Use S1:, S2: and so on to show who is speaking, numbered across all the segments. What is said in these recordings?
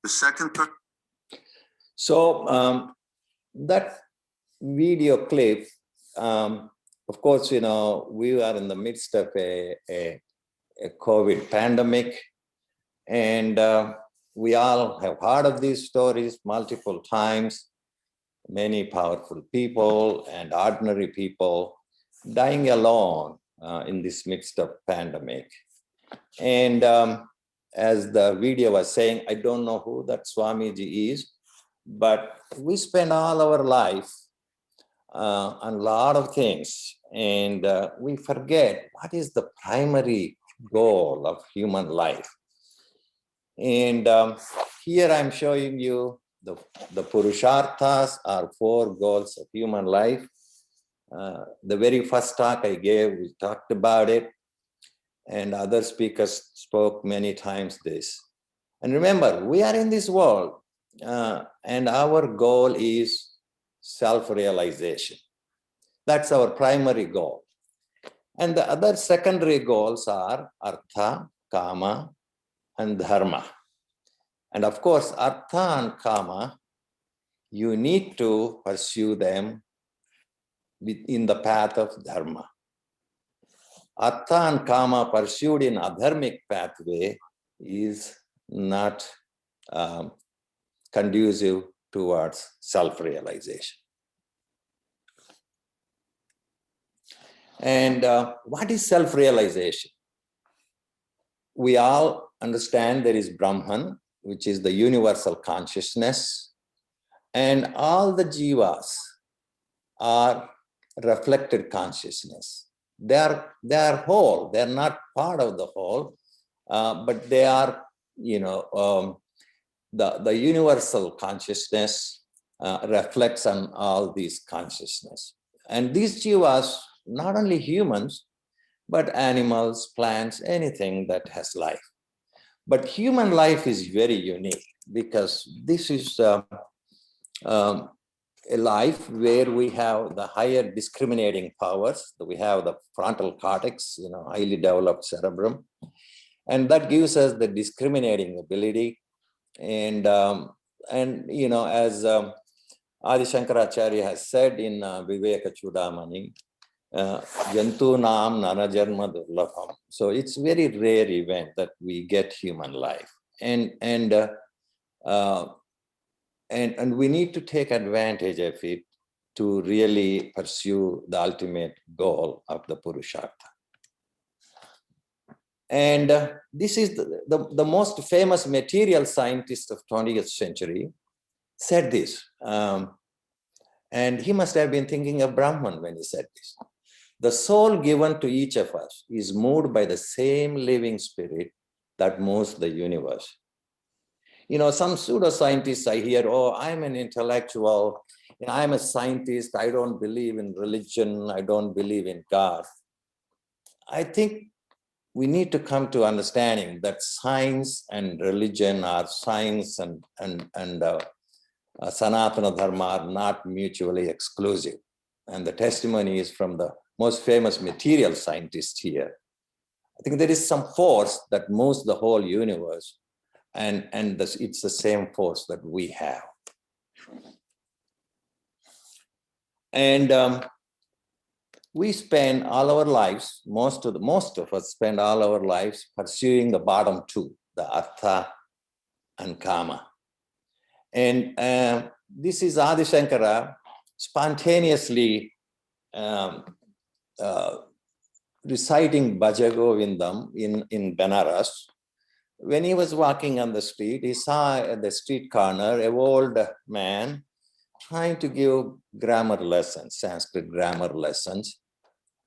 S1: The second part.
S2: So that video clip, of course, we are in the midst of a COVID pandemic, and we all have heard of these stories multiple times. Many powerful people and ordinary people dying alone in this midst of pandemic. And as the video was saying, I don't know who that Swamiji is, but we spend all our life on a lot of things, and we forget what is the primary goal of human life. And here I'm showing you the Purusharthas are 4 goals of human life. The very first talk I gave, we talked about it, and other speakers spoke many times this. And remember, we are in this world, and our goal is self-realization. That's our primary goal. And the other secondary goals are Artha, Kama, and Dharma. And of course, Artha and Kama, you need to pursue them in the path of Dharma. Artha and Kama pursued in adharmic pathway is not conducive towards self-realization. And what is self-realization? We all understand there is Brahman, which is the universal consciousness, and all the jivas are reflected consciousness. They are whole. They are not part of the whole, but they are, the universal consciousness reflects on all these consciousness. And these jivas, not only humans, but animals, plants, anything that has life. But human life is very unique because this is a life where we have the higher discriminating powers. We have the frontal cortex, highly developed cerebrum, and that gives us the discriminating ability. And as Adi Shankaracharya has said in Viveka Chudamani, Jantunam nanajarma durlabham. So it's very rare event that we get human life, and we need to take advantage of it to really pursue the ultimate goal of the Purushartha. And this is the most famous material scientist of 20th century said this, and he must have been thinking of Brahman when he said this. The soul given to each of us is moved by the same living spirit that moves the universe. Some pseudoscientists I hear, oh, I'm an intellectual, I'm a scientist, I don't believe in religion, I don't believe in God. I think we need to come to understanding that science and religion, are science and Sanatana Dharma are not mutually exclusive. And the testimony is from the most famous material scientist here. I think there is some force that moves the whole universe, and it's the same force that we have. And we spend all our lives, most of us spend all our lives pursuing the bottom 2, the Artha and Kama. And this is Adi Shankara spontaneously reciting Bhaja Govindam in Benares. When he was walking on the street, he saw at the street corner an old man trying to give grammar lessons, Sanskrit grammar lessons.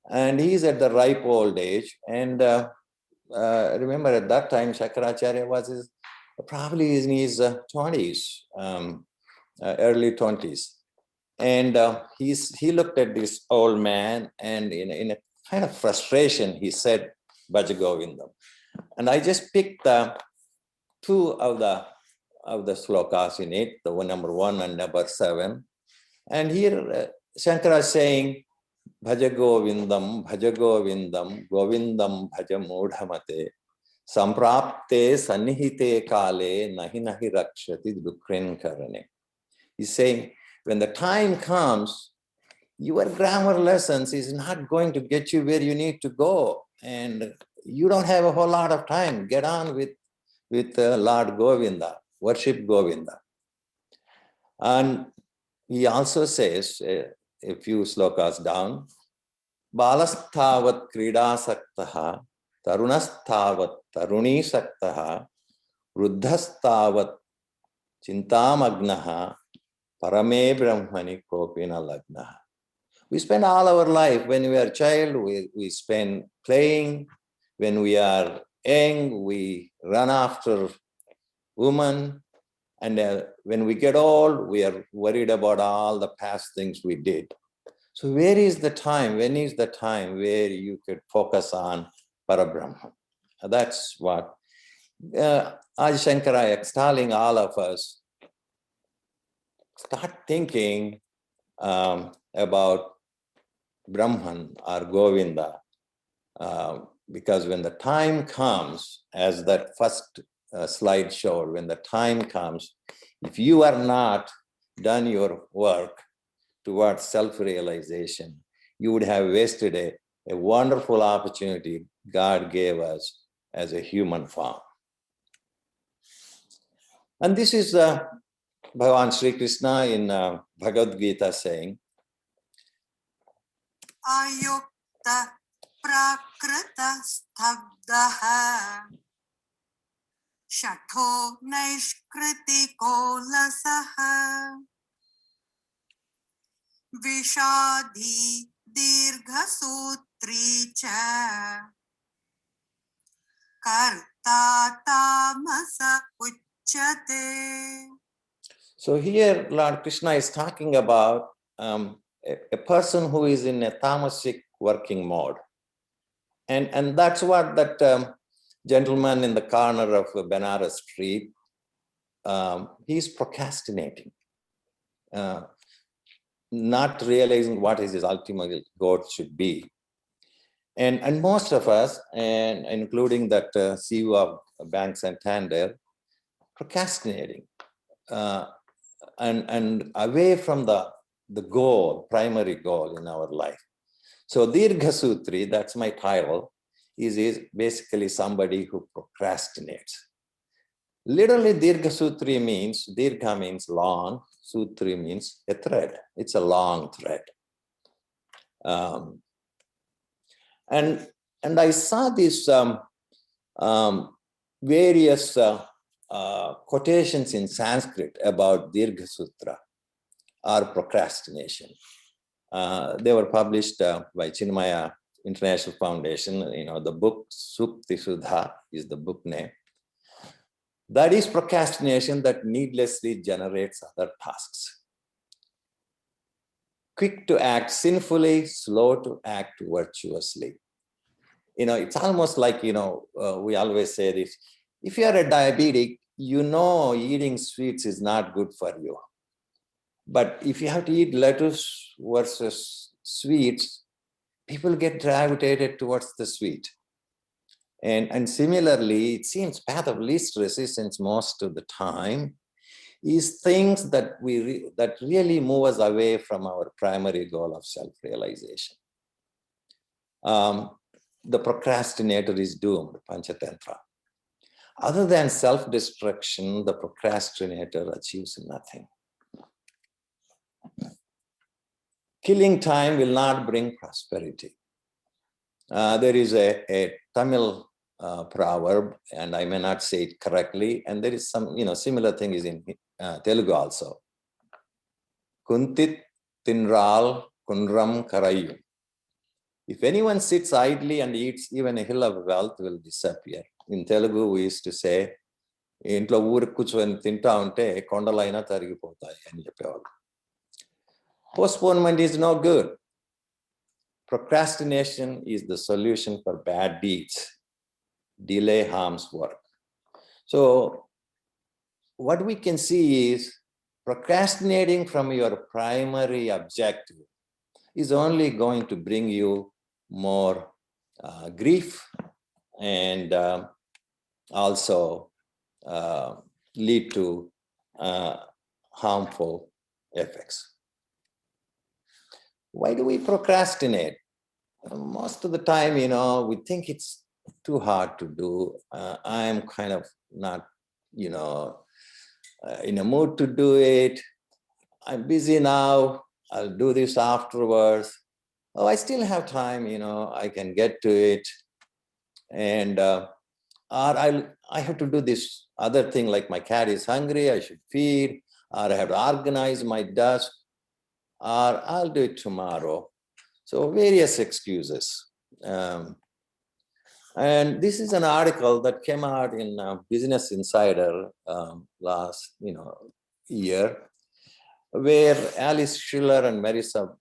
S2: And he's at the ripe old age. And remember at that time, Shankaracharya was probably in his 20s, early 20s. And he looked at this old man, and in a kind of frustration, he said, Bhaja Govindam. And I just picked 2 of the slokas in it, the one number 1 and number 7. And here Shankara is saying, Bhaja Govindam, Govindam Bhaja Mudhamate, Samprapte sannihite kale nahi nahi rakshati dukren karane. He's saying, when the time comes, your grammar lessons is not going to get you where you need to go. And you don't have a whole lot of time. Get on with Lord Govinda, worship Govinda. And he also says, a few slokas down, Balasthavat kridasaktaha, Tarunasthavat tarunisaktaha, Ruddhasthavat chintamagnaha, Parame Brahmani kopina lagnaha. We spend all our life, when we are a child, we spend playing. When we are young, we run after women. And when we get old, we are worried about all the past things we did. So where is the time? When is the time where you could focus on Parabrahman? That's what Adi Shankara is telling all of us. Start thinking about Brahman or Govinda, because when the time comes, as that first slide showed, when the time comes, if you are not done your work towards self-realization, you would have wasted a wonderful opportunity God gave us as a human form. And this is Bhagavan Sri Krishna in Bhagavad Gita saying,
S1: Ayukta prakrita stabdaha Shatho naishkritiko lasaha Vishadhi dirghasutri cha Karta tamasa uchyate.
S2: So here Lord Krishna is talking about a person who is in a tamasic working mode. And that's what that gentleman in the corner of Benares Street, he's procrastinating, not realizing what his ultimate goal should be. And most of us, and including that CEO of Bank Santander, procrastinating and away from the goal, primary goal in our life. So Dirghasutri, that's my title, is basically somebody who procrastinates. Literally, Dirghasutri means, Dirgha means long, Sutri means a thread. It's a long thread. And I saw these various quotations in Sanskrit about Dirgha Sutra or procrastination. They were published by Chinmaya International Foundation. The book Sukti Sudha is the book name. That is procrastination that needlessly generates other tasks. Quick to act sinfully, slow to act virtuously. It's almost like, we always say this, if you are a diabetic, eating sweets is not good for you. But if you have to eat lettuce versus sweets, people get gravitated towards the sweet. And similarly, it seems path of least resistance most of the time is things that that really move us away from our primary goal of self-realization. The procrastinator is doomed, Panchatantra. Other than self-destruction, the procrastinator achieves nothing. Killing time will not bring prosperity. There is a Tamil proverb, and I may not say it correctly, and there is some, similar thing is in Telugu also. Kuntit tinral kunram karayu. If anyone sits idly and eats, even a hill of wealth will disappear. In Telugu, we used to say, ఇంట్లో ఊరికి కూర్చొని తింటా ఉంటే కొండలైనా తరిగిపోతాయి అని చెప్పేవాళ్ళు. Postponement is no good. Procrastination is the solution for bad deeds. Delay harms work. So what we can see is procrastinating from your primary objective is only going to bring you more grief and also lead to harmful effects. Why do we procrastinate? Most of the time, we think it's too hard to do. I'm kind of not, in a mood to do it. I'm busy now. I'll do this afterwards. Oh, I still have time, I can get to it. And or I have to do this other thing, like my cat is hungry, I should feed, or I have to organize my desk, or I'll do it tomorrow. So various excuses. And this is an article that came out in Business Insider last year, where Alice Schiller and Marisa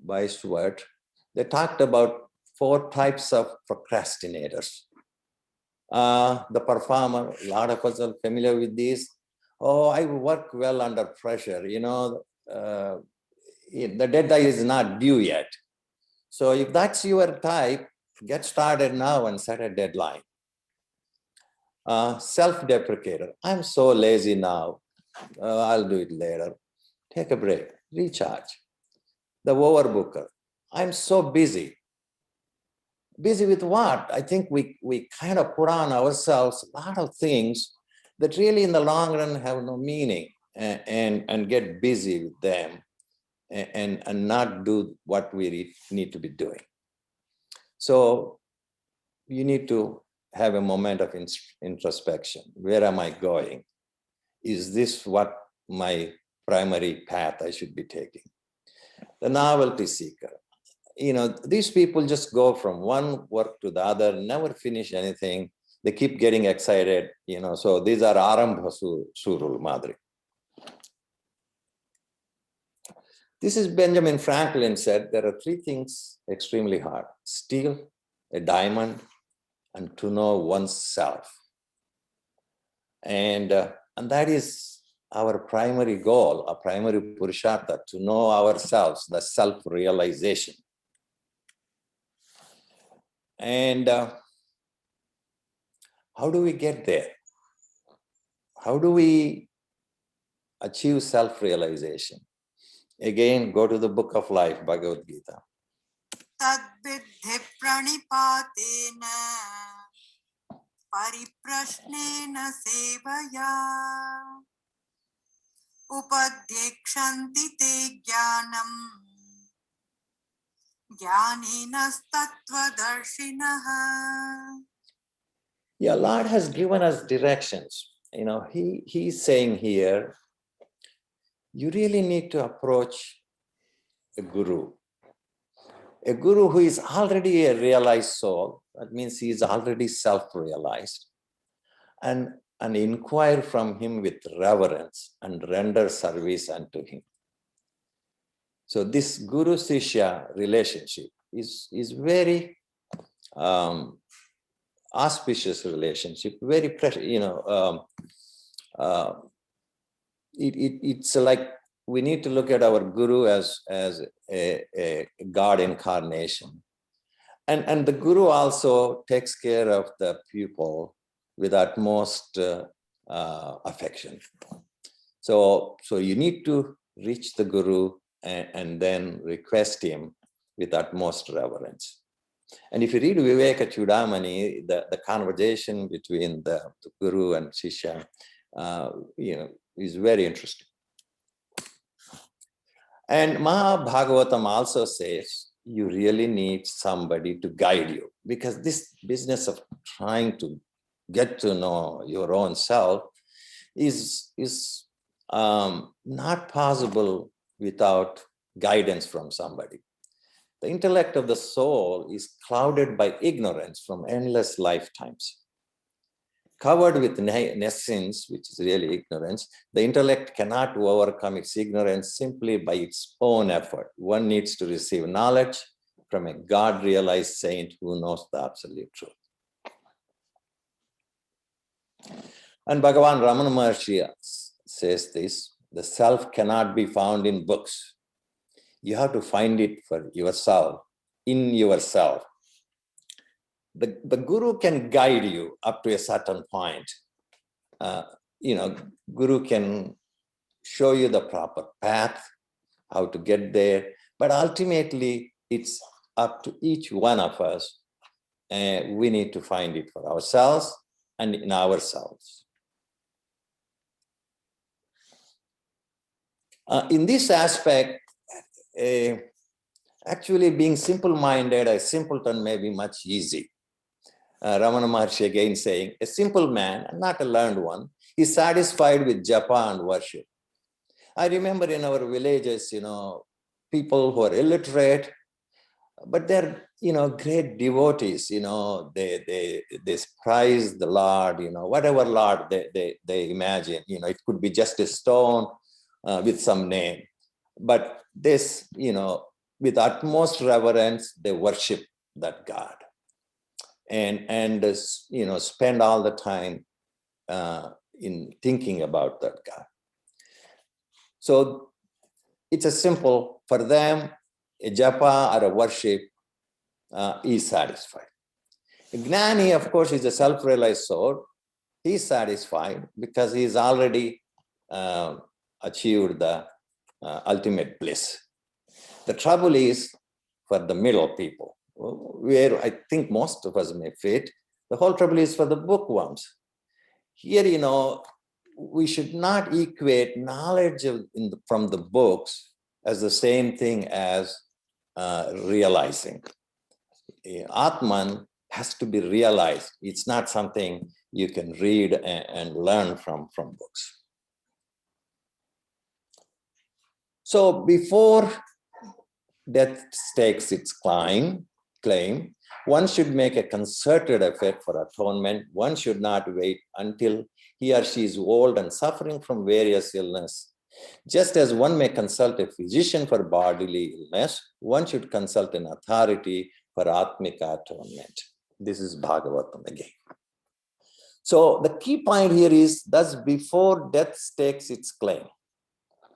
S2: Weiswert, they talked about 4 types of procrastinators. The performer, a lot of us are familiar with this. Oh, I work well under pressure. The deadline is not due yet. So if that's your type, get started now and set a deadline. Self-deprecator. I'm so lazy now. I'll do it later. Take a break. Recharge. The overbooker. I'm so busy. Busy with what? I think we kind of put on ourselves a lot of things that really in the long run have no meaning, and get busy with them and not do what we need to be doing. So you need to have a moment of introspection. Where am I going? Is this what my primary path I should be taking? The novelty seeker. These people just go from one work to the other, never finish anything. They keep getting excited, so these are Arambha Surul Madri. This is Benjamin Franklin said, there are 3 things extremely hard: steal a diamond and to know oneself. And that is our primary goal, our primary purushartha, to know ourselves, the self-realization. And how do we get there? How do we achieve self-realization? Again, go to the book of life, Bhagavad Gita.
S1: Tadviddhi pranipatena pariprashnena sevaya upadhyekshanti te jnanam jnaninastatvadarshinaha.
S2: Yeah, Lord has given us directions. He's saying here, you really need to approach a guru who is already a realized soul. That means he is already self-realized, and inquire from him with reverence and render service unto him. So this guru-sishya relationship is very auspicious relationship, very precious. It's like we need to look at our guru as a God incarnation, and the guru also takes care of the pupil with utmost affection. So you need to reach the guru and then request him with utmost reverence. And if you read Viveka Chudamani, the conversation between the guru and Shishya, is very interesting. And Mahabhagavatam also says, you really need somebody to guide you, because this business of trying to get to know your own self is not possible without guidance from somebody. The intellect of the soul is clouded by ignorance from endless lifetimes. Covered with nescience, which is really ignorance, the intellect cannot overcome its ignorance simply by its own effort. One needs to receive knowledge from a God-realized saint who knows the absolute truth. And Bhagavan Ramana Maharshi says this, the self cannot be found in books. You have to find it for yourself, in yourself. the guru can guide you up to a certain point. Guru can show you the proper path, how to get there, but ultimately it's up to each one of us. And we need to find it for ourselves and in ourselves. In this aspect, actually being simple-minded, a simpleton may be much easy. Ramana Maharshi again saying, a simple man, not a learned one, is satisfied with japa and worship. I remember in our villages, people who are illiterate, but they're, great devotees, they praise the Lord, whatever Lord they imagine, it could be just a stone with some name. But this, with utmost reverence, they worship that God. And spend all the time in thinking about that God. So it's a simple, for them, a japa or a worship is satisfied. Gnani, of course, is a self-realized soul. He's satisfied because he's already achieved the ultimate bliss. The trouble is for the middle people, where I think most of us may fit. The whole trouble is for the bookworms. Here, we should not equate knowledge from the books as the same thing as realizing. Atman has to be realized. It's not something you can read and learn from books. So before death stakes its claim, one should make a concerted effort for atonement. One should not wait until he or she is old and suffering from various illness. Just as one may consult a physician for bodily illness, one should consult an authority for Atmika atonement. This is Bhagavatam again. So the key point here is, thus before death stakes its claim,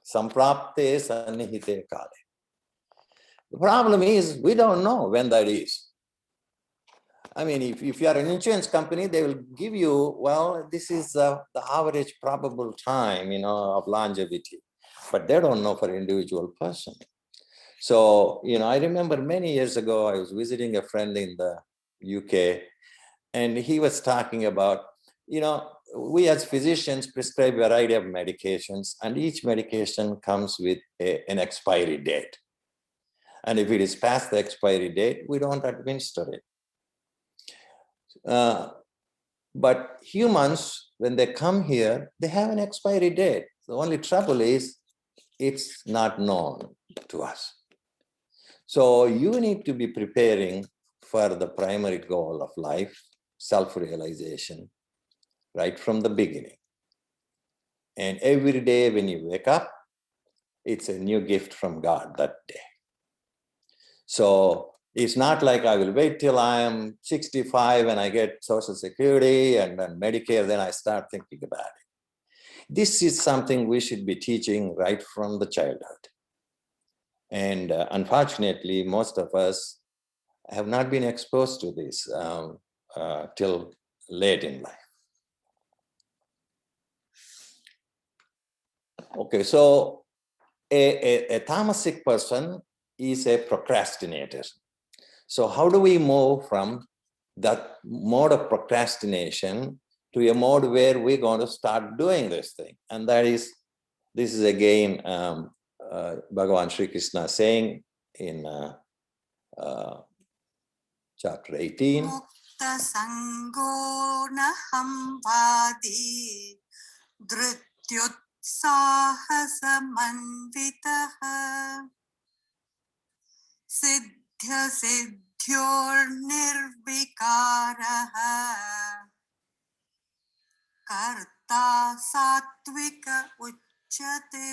S2: samprapte sannihite kale. The problem is, we don't know when that is. I mean, if you are an insurance company, they will give you, well, this is the average probable time, of longevity, but they don't know for individual person. So, I remember many years ago, I was visiting a friend in the UK, and he was talking about, we as physicians prescribe a variety of medications, and each medication comes with an expiry date. And if it is past the expiry date, we don't administer it. But humans, when they come here, they have an expiry date. The only trouble is it's not known to us. So you need to be preparing for the primary goal of life, self-realization, right from the beginning. And every day when you wake up, it's a new gift from God that day. So it's not like I will wait till I am 65 and I get Social Security and then Medicare, then I start thinking about it. This is something we should be teaching right from the childhood. And unfortunately, most of us have not been exposed to this till late in life. Okay, so a tamasic person is a procrastinator. So how do we move from that mode of procrastination to a mode where we're going to start doing this thing? And this is again Bhagavan Sri Krishna saying in chapter 18.
S1: Mukta sango naham vadi dhrityutsahasamanvitaha siddhya siddhyor nirvikaraha karta satvika uchyate.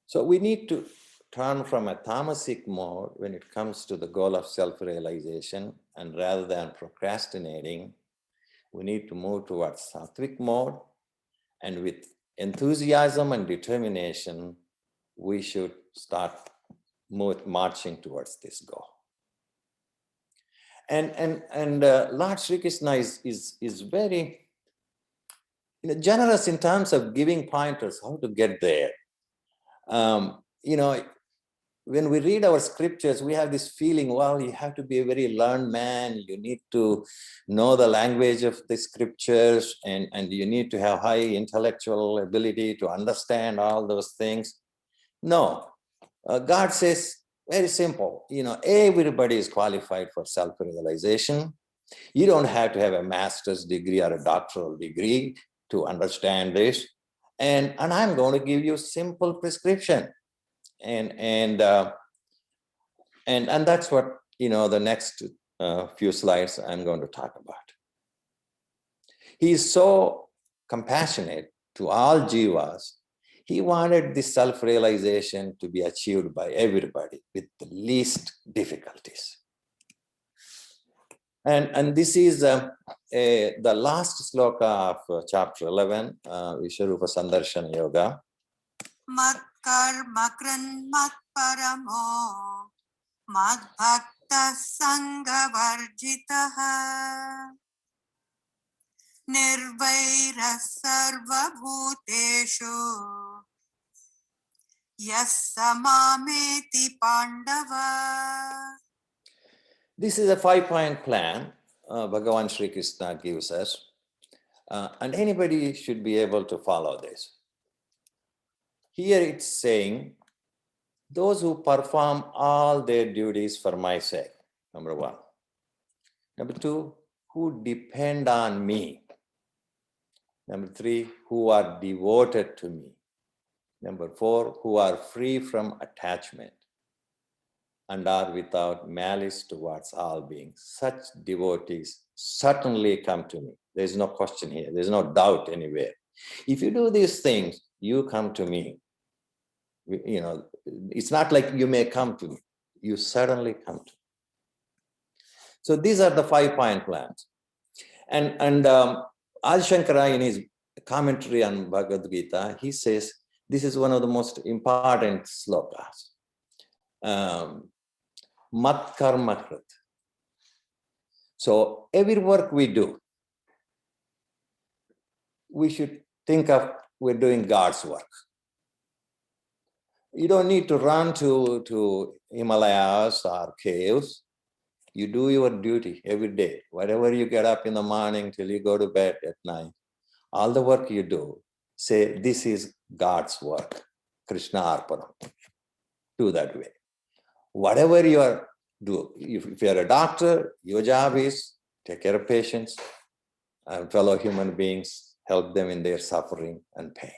S2: So we need to turn from a tamasic mode when it comes to the goal of self-realization, and rather than procrastinating, we need to move towards sattvic mode, and with enthusiasm and determination, we should start marching towards this goal. And Lord Sri Krishna is very generous in terms of giving pointers how to get there. When we read our scriptures, we have this feeling, well, you have to be a very learned man. You need to know the language of the scriptures, and you need to have high intellectual ability to understand all those things. No, God says, very simple, everybody is qualified for self-realization. You don't have to have a master's degree or a doctoral degree to understand this. And I'm going to give you simple prescription. And that's what the next few slides I'm going to talk about. He is so compassionate to all jivas. He wanted this self-realization to be achieved by everybody with the least difficulties. And this is the last sloka of chapter 11, Vishwarupa Sandarshana Yoga.
S1: Mat karma kran mat paramo mat bhakta sangha varjitaha nirvaira sarva bhuteshu yasamameti pandava.
S2: This is a 5-point plan Bhagavan Sri Krishna gives us, and anybody should be able to follow this. Here it's saying, those who perform all their duties for my sake, number 1. Number 2, who depend on me. Number 3, who are devoted to me. Number 4, who are free from attachment and are without malice towards all beings. Such devotees certainly come to me. There's no question here. There's no doubt anywhere. If you do these things, you come to me. It's not like you may come to me. You certainly come to me. So these are the 5-point plans. And Adi Shankara, in his commentary on Bhagavad Gita, he says, this is one of the most important slokas. Mat karma krit. So every work we do, we should think of we're doing God's work. You don't need to run to Himalayas or caves. You do your duty every day. Whatever you get up in the morning till you go to bed at night, all the work you do, say, this is God's work. Krishna Arpanam. Do that way. Whatever you are do, if you're a doctor, your job is take care of patients and fellow human beings, help them in their suffering and pain.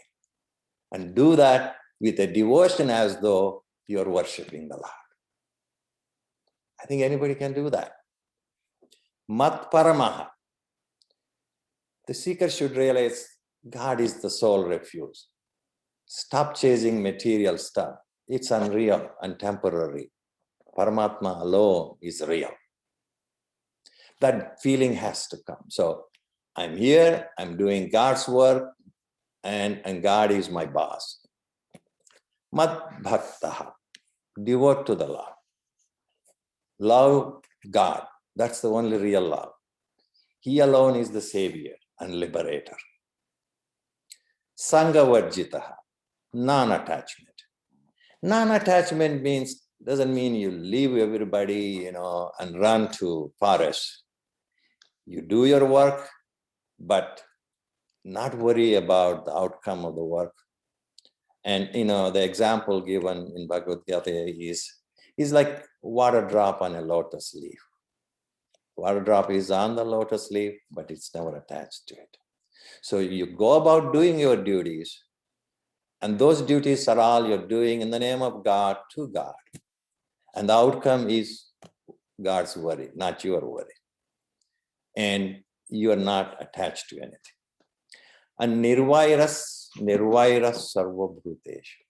S2: And do that with a devotion as though you're worshiping the Lord. I think anybody can do that. Mat paramaha. The seeker should realize God is the sole refuge. Stop chasing material stuff. It's unreal and temporary. Paramatma alone is real. That feeling has to come. So I'm here, I'm doing God's work, and God is my boss. Mad bhaktaha. Devote to the Lord. Love God. That's the only real love. He alone is the savior and liberator. Sangha varjitaha. Non-attachment. Non-attachment doesn't mean you leave everybody, and run to forest. You do your work, but not worry about the outcome of the work. And the example given in Bhagavad Gita is like water drop on a lotus leaf. Water drop is on the lotus leaf, but it's never attached to it. So you go about doing your duties, and those duties are all you're doing in the name of God to God. And the outcome is God's worry, not your worry. And you are not attached to anything. And nirvairas sarva bhuteshu.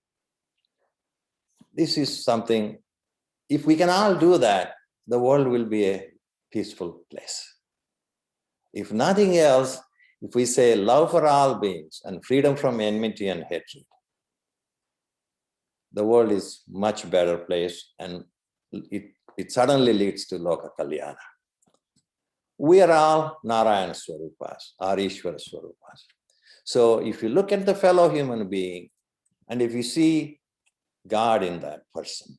S2: This is something, if we can all do that, the world will be a peaceful place. If nothing else, if we say love for all beings and freedom from enmity and hatred, the world is much better place, and it suddenly leads to Loka Kalyana. We are all Narayana Swarupas, or Ishvara Swarupas. So if you look at the fellow human being, and if you see God in that person,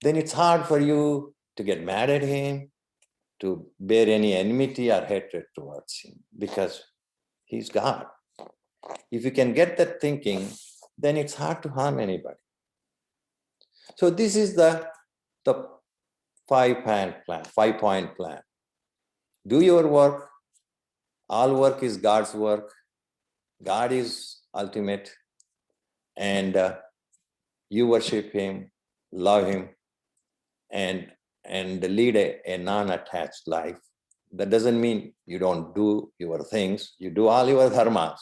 S2: then it's hard for you to get mad at him, to bear any enmity or hatred towards him, because he's God. If you can get that thinking, then it's hard to harm anybody. So this is the 5-point plan. Do your work. All work is God's work. God is ultimate. And you worship him, love him, and lead a non-attached life. That doesn't mean you don't do your things. You do all your dharmas,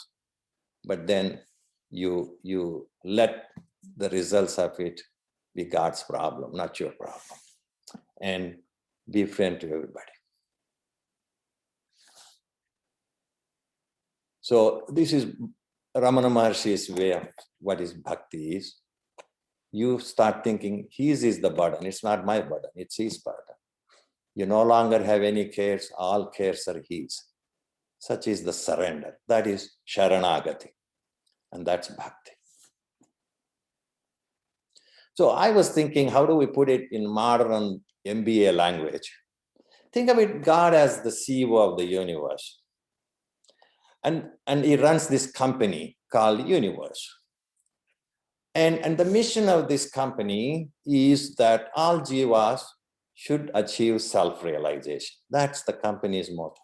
S2: but then you let the results of it be God's problem, not your problem. And be a friend to everybody. So this is Ramana Maharshi's way of what is bhakti is. You start thinking his is the burden. It's not my burden, it's his burden. You no longer have any cares, all cares are his. Such is the surrender. That is Sharanagati. And that's bhakti. So I was thinking, how do we put it in modern MBA language? Think of it, God as the CEO of the universe. And he runs this company called Universe. And the mission of this company is that all jivas should achieve self-realization. That's the company's motto.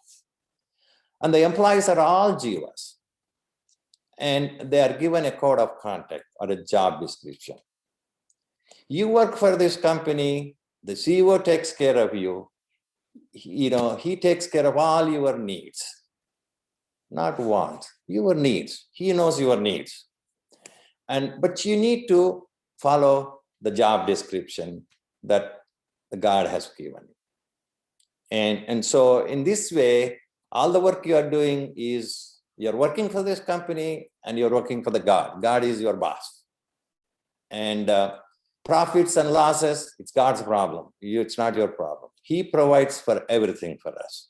S2: And the employees are all jivas. And they are given a code of conduct or a job description. You work for this company, the CEO takes care of you. He takes care of all your needs, not wants, your needs. He knows your needs. But you need to follow the job description that God has given you. And so in this way, all the work you are doing is you're working for this company and you're working for the God. God is your boss. And profits and losses, it's God's problem. It's not your problem. He provides for everything for us.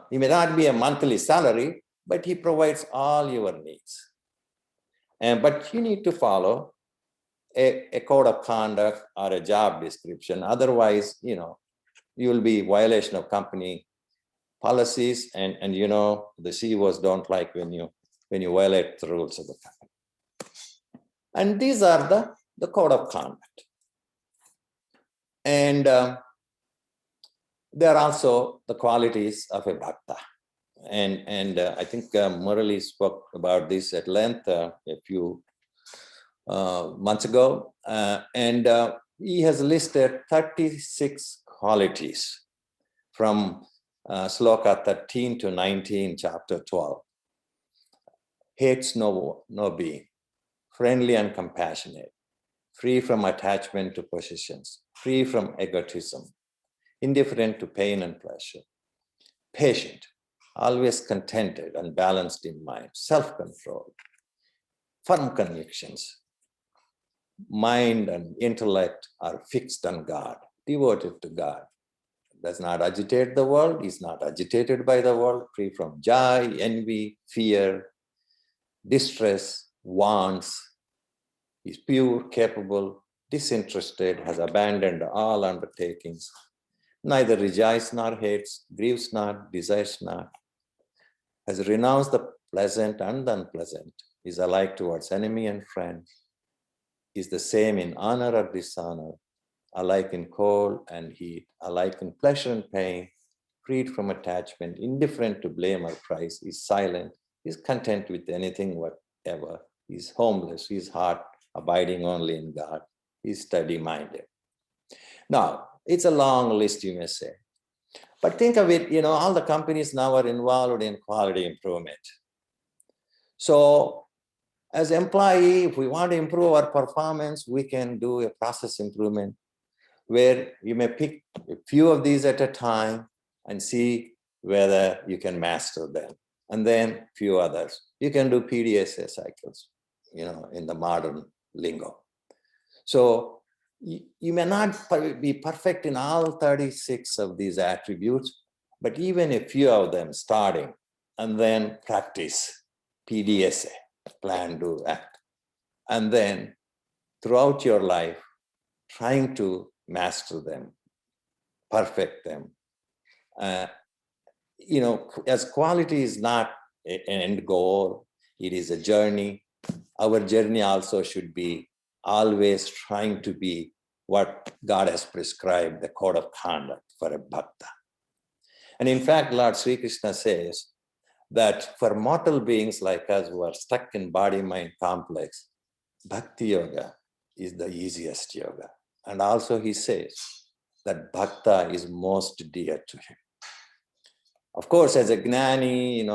S2: He may not be a monthly salary, but he provides all your needs. But you need to follow a code of conduct or a job description. Otherwise, you will be violation of company policies, and the CEOs don't like when you violate the rules of the company. And these are the code of conduct. And there are also the qualities of a bhakta. And I think Murali spoke about this at length a few months ago. And he has listed 36 qualities from sloka 13 to 19, chapter 12. Hates no being, friendly and compassionate, free from attachment to possessions, free from egotism, indifferent to pain and pleasure, patient, always contented and balanced in mind, self-controlled, firm convictions, mind and intellect are fixed on God, devoted to God, does not agitate the world, is not agitated by the world, free from joy, envy, fear, distress, wants, is pure, capable, disinterested, has abandoned all undertakings, neither rejoices nor hates, grieves not, desires not, has renounced the pleasant and unpleasant, is alike towards enemy and friend, is the same in honor or dishonor, alike in cold and heat, alike in pleasure and pain, freed from attachment, indifferent to blame or praise, is silent, is content with anything whatever, is homeless, his heart abiding only in God, is steady-minded. Now, it's a long list, you may say. But think of it, all the companies now are involved in quality improvement. So as employee, if we want to improve our performance, we can do a process improvement where you may pick a few of these at a time and see whether you can master them. And then a few others. You can do PDSA cycles, in the modern lingo. So You may not be perfect in all 36 of these attributes, but even a few of them starting, and then practice, PDSA, plan, do, act. And then throughout your life, trying to master them, perfect them. As quality is not an end goal, it is a journey. Our journey also should be always trying to be what God has prescribed, the code of conduct for a bhakta. And in fact, Lord Sri Krishna says that for mortal beings like us who are stuck in body-mind complex, bhakti yoga is the easiest yoga. And also he says that bhakta is most dear to him. Of course, as a gnani,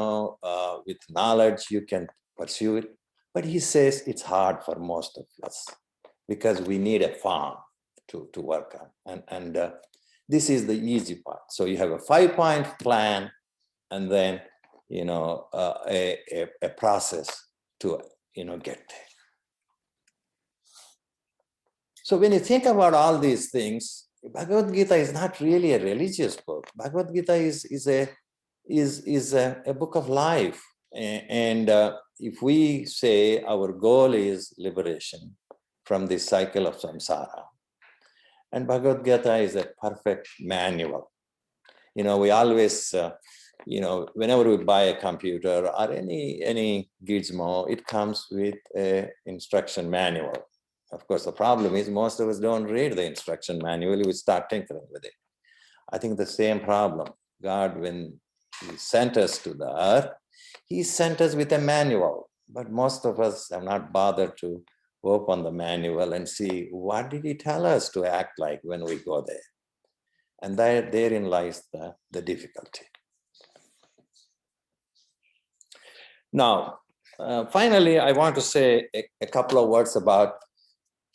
S2: with knowledge, you can pursue it. But he says it's hard for most of us because we need a farm to work on. And this is the easy part. So you have a 5-point plan and then, a process to, get there. So when you think about all these things, Bhagavad Gita is not really a religious book. Bhagavad Gita is a book of life. And if we say our goal is liberation from this cycle of samsara, and Bhagavad Gita is a perfect manual. We always, whenever we buy a computer or any gizmo, it comes with an instruction manual. Of course, the problem is most of us don't read the instruction manual. We start tinkering with it. I think the same problem. God, when he sent us to the earth, he sent us with a manual, but most of us have not bothered to open the manual and see what did he tell us to act like when we go there. And therein lies the difficulty. Now, finally, I want to say a couple of words about,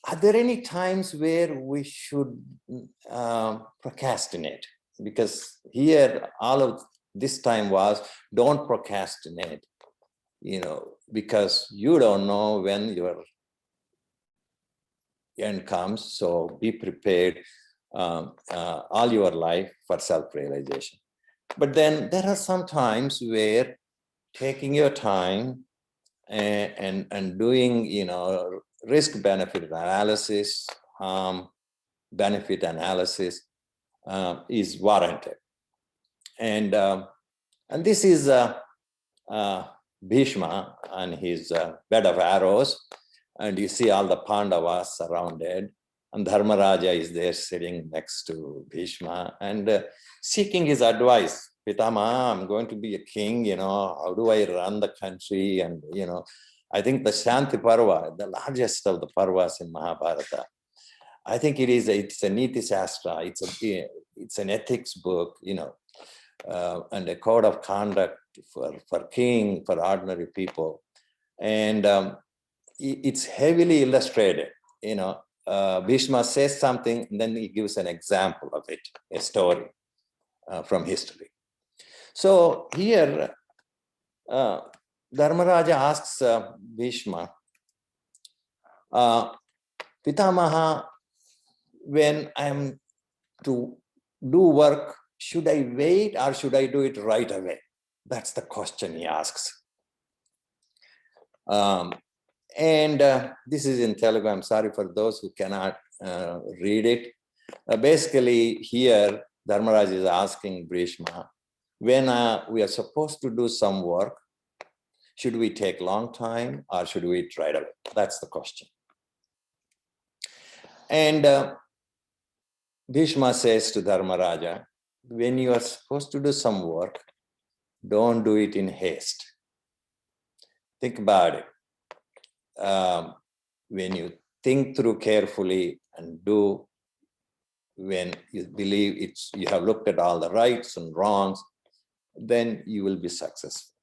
S2: are there any times where we should procrastinate? Because here, all of this time was, don't procrastinate, because you don't know when your end comes. So be prepared all your life for self-realization. But then there are some times where taking your time and doing, risk-benefit analysis, benefit analysis is warranted. And this is Bhishma and his bed of arrows. And you see all the Pandavas surrounded. And Dharmaraja is there sitting next to Bhishma and seeking his advice. Pitama, I'm going to be a king, how do I run the country? And, I think the Shanti Parva, the largest of the Parvas in Mahabharata, I think it's a Niti Shastra, it's an ethics book, and a code of conduct for king, for ordinary people. And it's heavily illustrated, Bhishma says something, and then he gives an example of it, a story from history. So here, Dharmaraja asks Bhishma, Pitamaha, when I'm to do work, should I wait or should I do it right away? That's the question he asks. And this is in Telugu. I'm sorry for those who cannot read it. Basically, here, Dharmaraj is asking Bhishma, when we are supposed to do some work, should we take long time or should we try to? That's the question. And Bhishma says to Dharmaraja, when you are supposed to do some work, don't do it in haste. Think about it. When you think through carefully and do, when you believe you have looked at all the rights and wrongs, then you will be successful.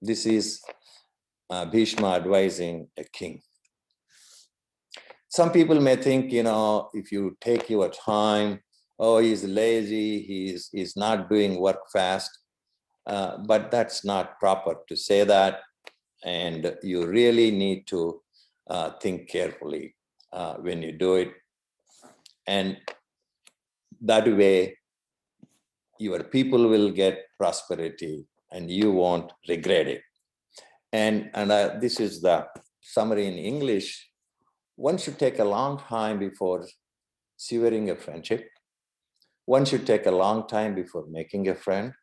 S2: This is Bhishma advising a king. Some people may think, if you take your time, oh, he's lazy, he's not doing work fast, but that's not proper to say that. And you really need to think carefully when you do it. And that way, your people will get prosperity and you won't regret it. And this is the summary in English. One should take a long time before severing a friendship. One should take a long time before making a friend,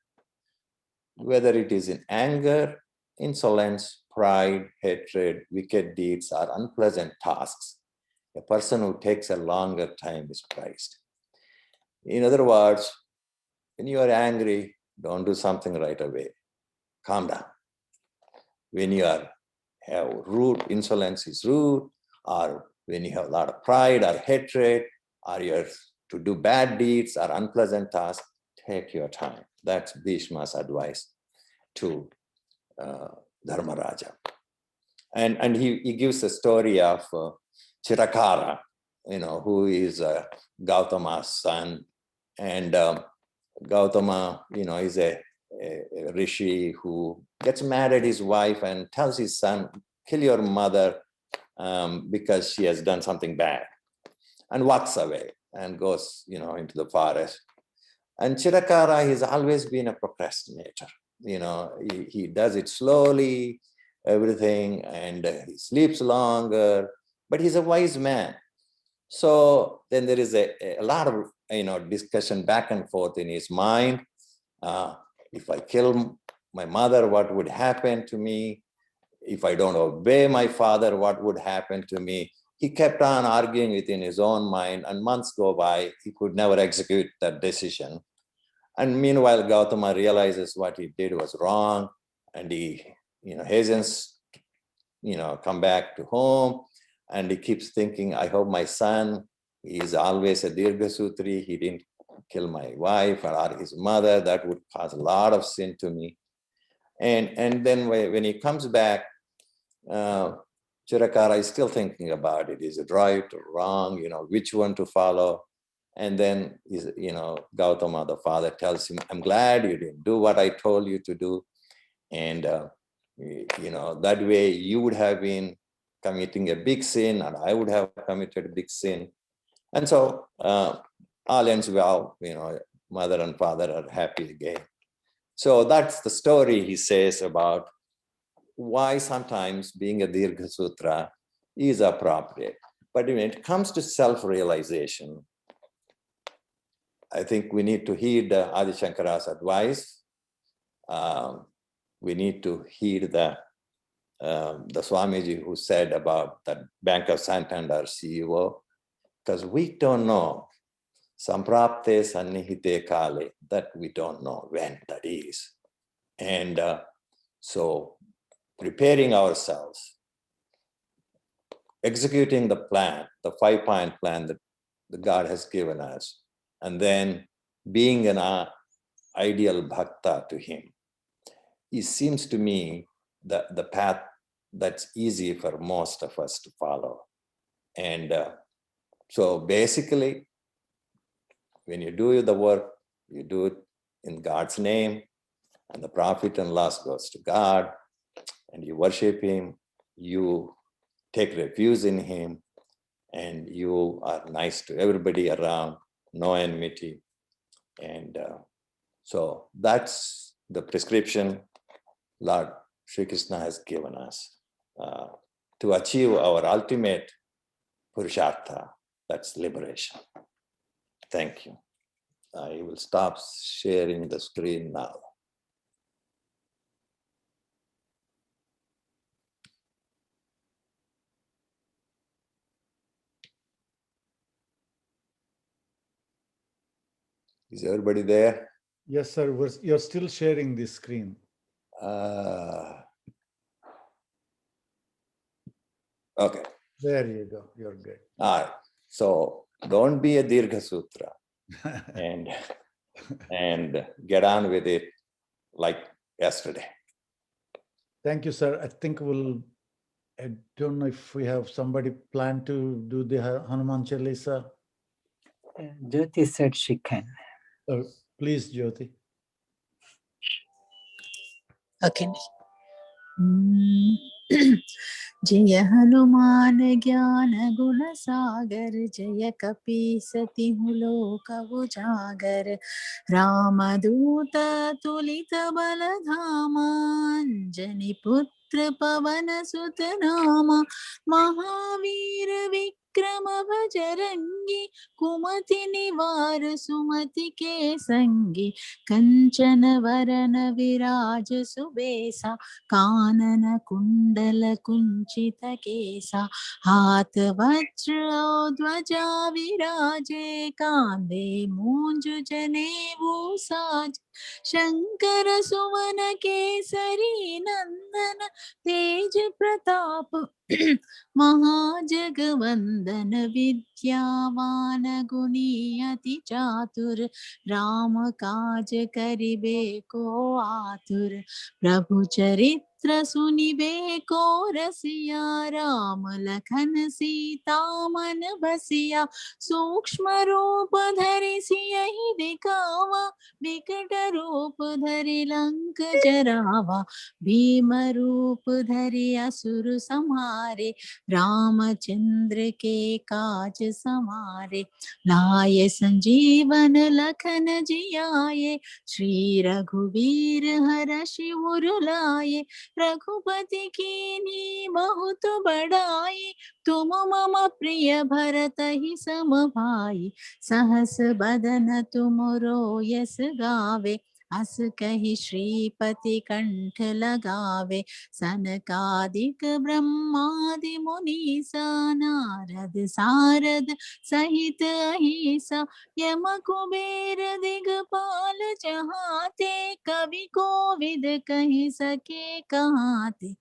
S2: whether it is in anger, insolence, pride, hatred, wicked deeds, or unpleasant tasks. A person who takes a longer time is prized. In other words, when you are angry, don't do something right away. Calm down. When you have rude, insolence is rude, or when you have a lot of pride or hatred, or you're to do bad deeds or unpleasant tasks, take your time. That's Bhishma's advice to Dharmaraja. And he gives a story of Chirakara, who is Gautama's son. And Gautama, is a rishi who gets mad at his wife and tells his son, kill your mother because she has done something bad, and walks away and goes, into the forest. And Chirakara has always been a procrastinator. He does it slowly, everything, and he sleeps longer, but he's a wise man. So then there is a lot of, discussion back and forth in his mind. If I kill my mother, what would happen to me? If I don't obey my father, what would happen to me? He kept on arguing within his own mind, and months go by. He could never execute that decision. And meanwhile, Gautama realizes what he did was wrong, and he, hastens, come back to home, and he keeps thinking, I hope my son is always a Dirghasutri. He didn't kill my wife or his mother. That would cause a lot of sin to me. And then when he comes back, Chirakara is still thinking about it. Is it right or wrong? Which one to follow? And then, Gautama, the father, tells him, I'm glad you didn't do what I told you to do. And, that way you would have been committing a big sin, and I would have committed a big sin. And so all ends well, mother and father are happy again. So that's the story he says about why sometimes being a Dirgha Sutra is appropriate. But when it comes to self-realization, I think we need to heed Adi Shankara's advice. We need to heed the Swamiji who said about the Bank of Santander CEO, because we don't know, samprapte sannihite kale, that we don't know when that is. And so preparing ourselves, executing the plan, the 5-point plan that the God has given us, and then being an ideal bhakta to him, it seems to me that the path that's easy for most of us to follow. And so basically, when you do the work, you do it in God's name, and the profit and loss goes to God, and you worship him, you take refuge in him, and you are nice to everybody around, no enmity. And so that's the prescription Lord Sri Krishna has given us to achieve our ultimate Purushartha, that's liberation. Thank you. I will stop sharing the screen now. Is everybody there?
S3: Yes, sir. You're still sharing the screen.
S2: Okay.
S3: There you go. You're good.
S2: All right. So don't be a Dirgha Sutra and get on with it like yesterday.
S3: Thank you, sir. I think I don't know if we have somebody planned to do the Hanuman Chalisa.
S4: Jyoti said she can.
S3: Please, Jyoti.
S4: Okay.
S5: जय हनुमान ज्ञान गुण सागर, जय कपीसति लोक उजागर, रामदूत तुलित बल धामा, अंजनी पुत्र पवन सुत नामा, महावीर विक्रम बजरंगी, कुमति निवार सुमति के संगी, कंचन वरन विराज सुबेसा, कानन कुंडल कुंचित केसा, हाथ वज्र और ध्वजा विराजे, कांधे मूंज जनेऊ साज, शंकर सुवन केसरी नंदन, तेज प्रताप महाजगवंदन, विद्यावान गुणी अति चातुर, राम काज करिबे को आतुर, प्रभु चरित्र सुनिबे को रसिया, राम लखन सीता मन बसिया, सूक्ष्म रूप धरि सियहि दिखावा, विकट रूप धरि लंक जरावा, भीम रूप धरि असुर संहारे, रामचंद्र के काज सवारे, लाए संजीवन लखन जियाए, श्री रघुवीर हरषि उर लाए, रघुपति कीन्ही बहुत बड़ाई, तुम मम प्रिय भरतहि सम भाई, सहस बदन तुमरो यस गावे, अस कहि श्रीपति कंठ लगावे, सनकादिक ब्रह्मादि मुनीसा, नारद सारद सहित अहिसा, यम कुबेर दिगपाल चहाते, कवि कोविद कहि सके कहाते,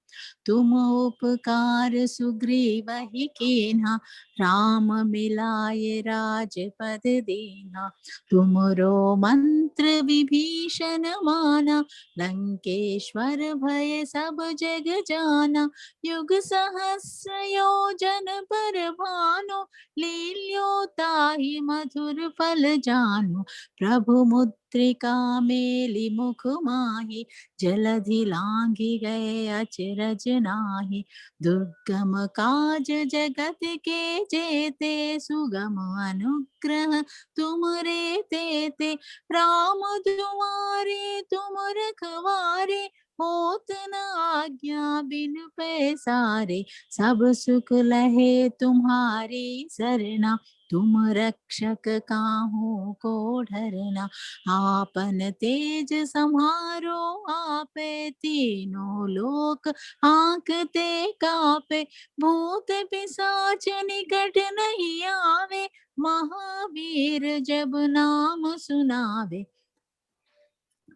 S5: तुम उपकार सुग्रीवहि कीन्हा, राम मिलाए राजपद दीन्हा, तुमरो मंत्र विभीषण माना, लंकेश्वर भय सब जग जाना, युग सहस्र योजन पर भानु, लील्यो ताहि मधुर फल जानु, प्रभु मुद्रिका मेलि मुख माहि, जलधि लांघि गए अचरज नाही, दुर्गम काज जगत के जेते, सुगम अनुग्रह तुम रे तेते, राम दुआरे तुम रखवारे, होत न आज्ञा बिनु पैसारे, सब सुख लहे तुम्हारी सरना, तुम रक्षक काहू को डरना, आपन तेज समारो आपे, तीनों लोक हांकते कापे, भूत पिशाच निकट नहीं आवे, महावीर जब नाम सुनावे,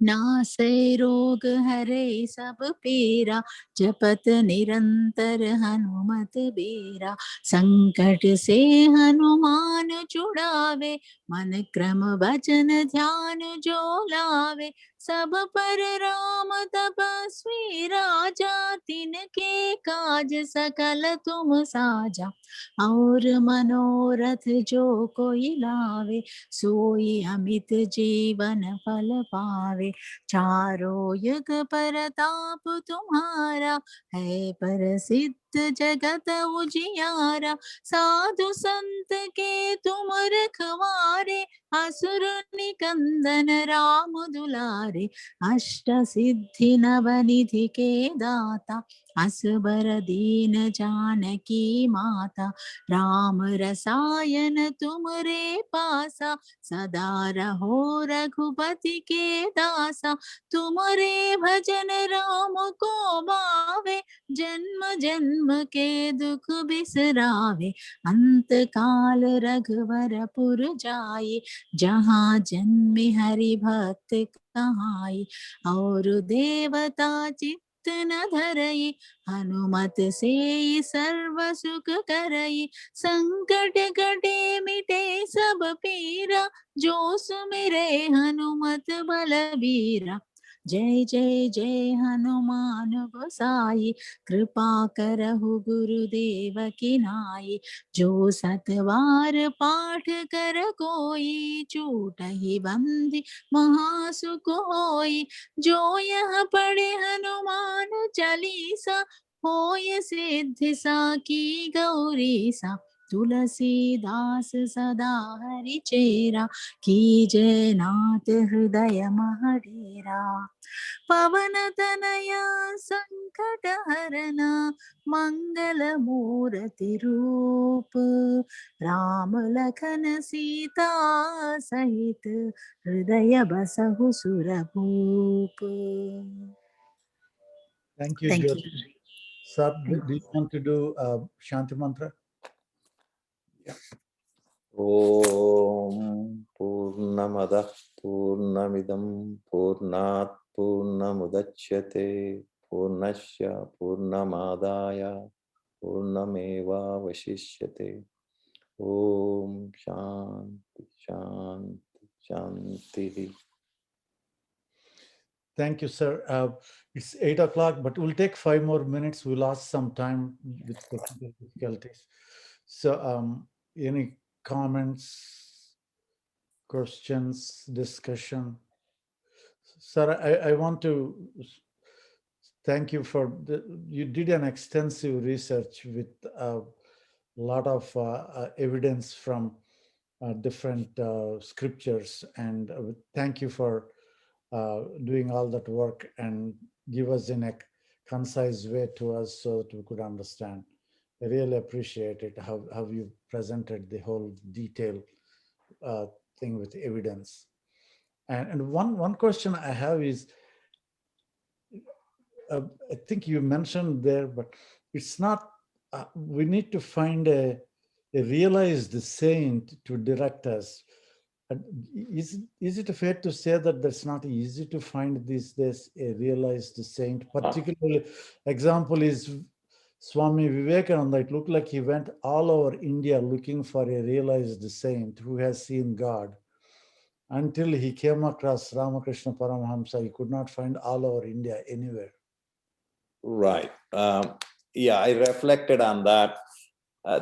S5: नासै रोग हरे सब पीरा, जपत निरंतर हनुमत बीरा, संकट से हनुमान छुड़ावे, मन क्रम वचन ध्यान जो लावे, सब पर राम तपस्वी राजा, तिनके काज सकल तुम साजा, और मनोरथ जो कोई लावे, सोई अमित जीवन फल पावे, चारों युग परताप तुम्हारा, है प्रसिद्ध जगत उजियारा, साधु संत के तुम रखवारे, असुर निकंदन राम दुलारे, अष्ट सिद्धि नवनिधि के दाता, असबर दीन जानकी माता, राम रसायन तुमरे पासा, सदा रहो रघुपति के दासा, तुमरे भजन राम को भावे, जन्म जन्म के दुख बिसरावे, अंत काल रघुवरपुर जाए, जहाँ जन्मे हरि भक्त कहाई, और देवता चित्त न धरई, हनुमत से सर्व सुख करई, संकट कटे मिटे सब पीरा, जो सुमिरे हनुमत बलबीरा, जय जय जय हनुमान गोसाई, कृपा करहु गुरुदेव की नाई। जो सतवार पाठ कर कोई, छूटहि बंदी महासुख होई। जो यह पढ़े हनुमान चालीसा, होय सिद्धि साकी गौरीसा। तुलसीदास सदा हरिचेरा, कीजय नाथ हृदय महडेरा। पवन तनया संकट हरना, मंगल मूर्ति रूप। राम लखन सीता सहित, हृदय बसहु सुरभूप।
S3: Thank you,
S5: Thank you.
S3: Jyoti. Sir,
S5: Thank
S3: do you want to do Shanti Mantra?
S2: Om Purnamadah Purnamidam Purnat Purnamudachyate Purnasya Purnamadaya Purnameva Vashishyate. Om Shanti Shanti Shanti.
S3: Thank you, sir. It's 8 o'clock, but we'll take 5 more minutes. We lost some time with technical difficulties. So, any comments, questions, discussion? Sir, I want to thank you for you did an extensive research with a lot of evidence from different scriptures, and thank you for doing all that work and give us in a concise way to us so that we could understand. I really appreciate it, how you presented the whole detail thing with evidence. And one question I have is, I think you mentioned there, but it's not, we need to find a realized saint to direct us. Is it fair to say that that's not easy to find these days, a realized saint? Particularly, example is Swami Vivekananda. It looked like he went all over India looking for a realized saint who has seen God. Until he came across Ramakrishna Paramahamsa, he could not find all over India anywhere.
S2: Right. Yeah, I reflected on that.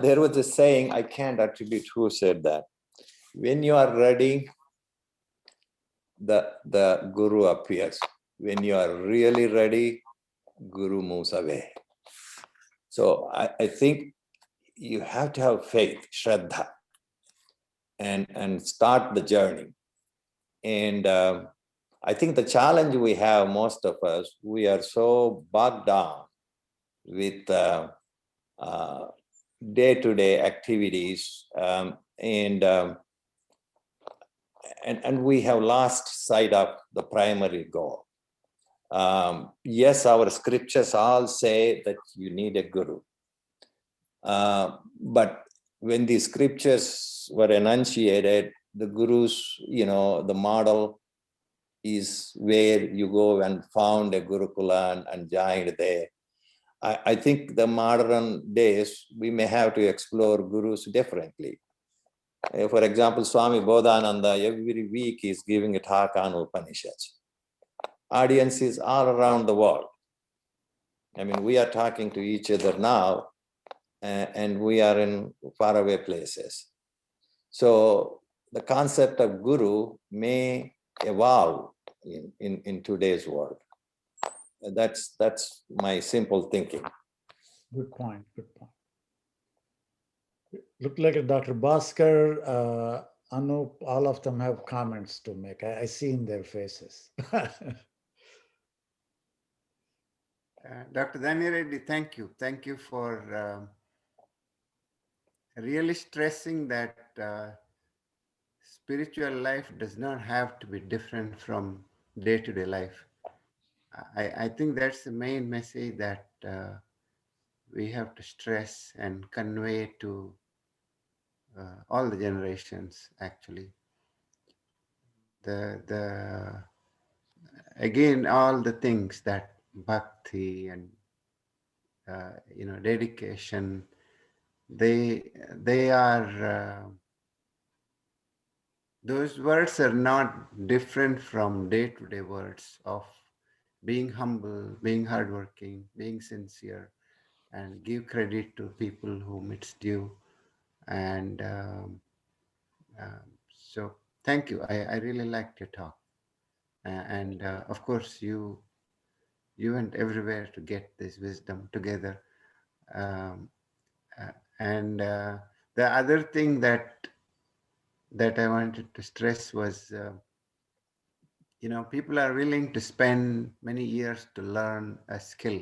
S2: There was a saying, I can't attribute who said that. When you are ready, the guru appears. When you are really ready, guru moves away. So I think you have to have faith, Shraddha, and start the journey. And I think the challenge we have, most of us, we are so bogged down with day-to-day activities, and we have lost sight of the primary goal. Yes, our scriptures all say that you need a guru. But when the scriptures were enunciated, the gurus, the model is where you go and found a Gurukula and joined there. I think the modern days, we may have to explore gurus differently. For example, Swami Bodhananda every week is giving a talk on Upanishads. Audiences all around the world. I mean, we are talking to each other now, and we are in faraway places. So the concept of guru may evolve in today's world. That's my simple thinking.
S3: Good point. Good point. Look like Dr. Bhaskar, Anup, all of them have comments to make. I see in their faces.
S6: Dr. Dani Reddy, thank you. Thank you for really stressing that spiritual life does not have to be different from day-to-day life. I think that's the main message that we have to stress and convey to all the generations, actually. Again, all the things that bhakti and dedication, they are those words are not different from day-to-day words of being humble, being hardworking, being sincere, and give credit to people whom it's due. And so thank you. I really liked your talk. And of course, you went everywhere to get this wisdom together. Um, and the other thing that I wanted to stress was, people are willing to spend many years to learn a skill.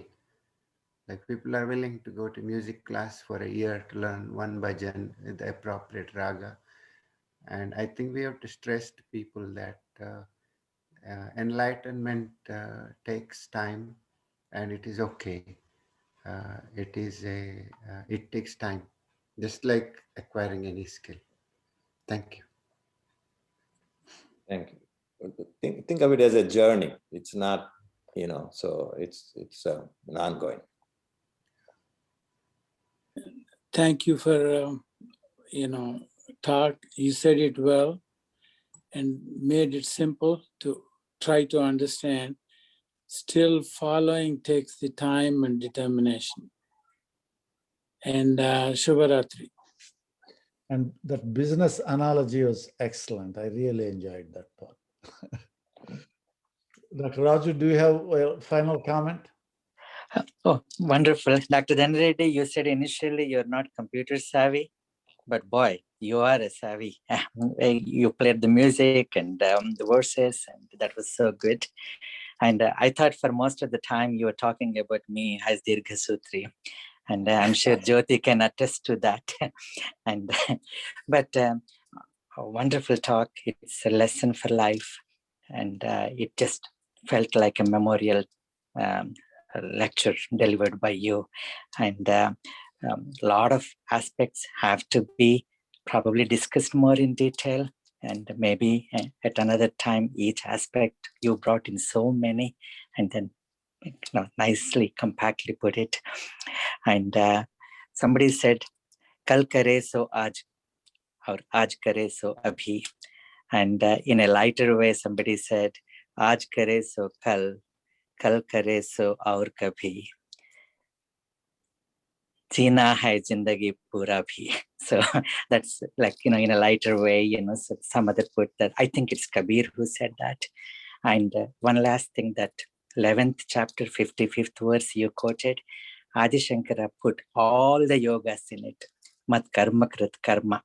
S6: Like people are willing to go to music class for a year to learn one bhajan with the appropriate raga. And I think we have to stress to people that enlightenment takes time, and it is okay. It takes time, just like acquiring any skill. Thank you.
S2: Thank you. Think of it as a journey. It's not, so it's an ongoing.
S7: Thank you for, talk. You said it well and made it simple to try to understand. Still following takes the time and determination. And Shubharatri.
S3: And that business analogy was excellent. I really enjoyed that part. Dr. Raju, do you have a final comment?
S4: Oh, wonderful. Dr. Dhanreddy, you said initially you're not computer savvy, but boy, you are a savvy. You played the music and the verses, and that was so good. And I thought for most of the time you were talking about me as Dirgha Sutri. And I'm sure Jyoti can attest to that. And but a wonderful talk. It's a lesson for life. And it just felt like a memorial lecture delivered by you. And a lot of aspects have to be probably discussed more in detail. And maybe at another time, each aspect you brought in so many, and then nicely, compactly put it. And somebody said, "Kal kare so aaj, or aaj kare so abhi." And in a lighter way, somebody said, "Aaj kare so kal kare so aur kabhi. Jeena hai zindagi pura bhi." So that's like, in a lighter way, so some other put that. I think it's Kabir who said that. And one last thing, that 11th chapter, 55th verse you quoted, Adi Shankara put all the yogas in it. Mat karma krit karma,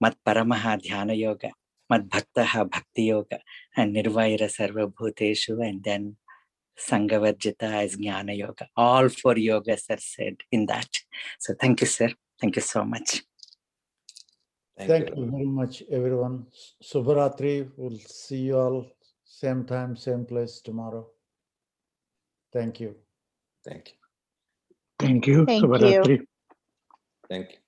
S4: mat paramaha dhyana yoga, mat bhaktaha bhakti yoga, and nirvaira sarva bhuteshu, and then Sangavajita is Jnana Yoga. All 4 yogas are said in that. So thank you, sir. Thank you so much.
S3: Thank you very much, everyone. Subharatri. We'll see you all same time, same place tomorrow. Thank you.
S2: Thank you.
S7: Thank you.
S8: Thank you.
S7: Shubharatri.
S2: Thank you.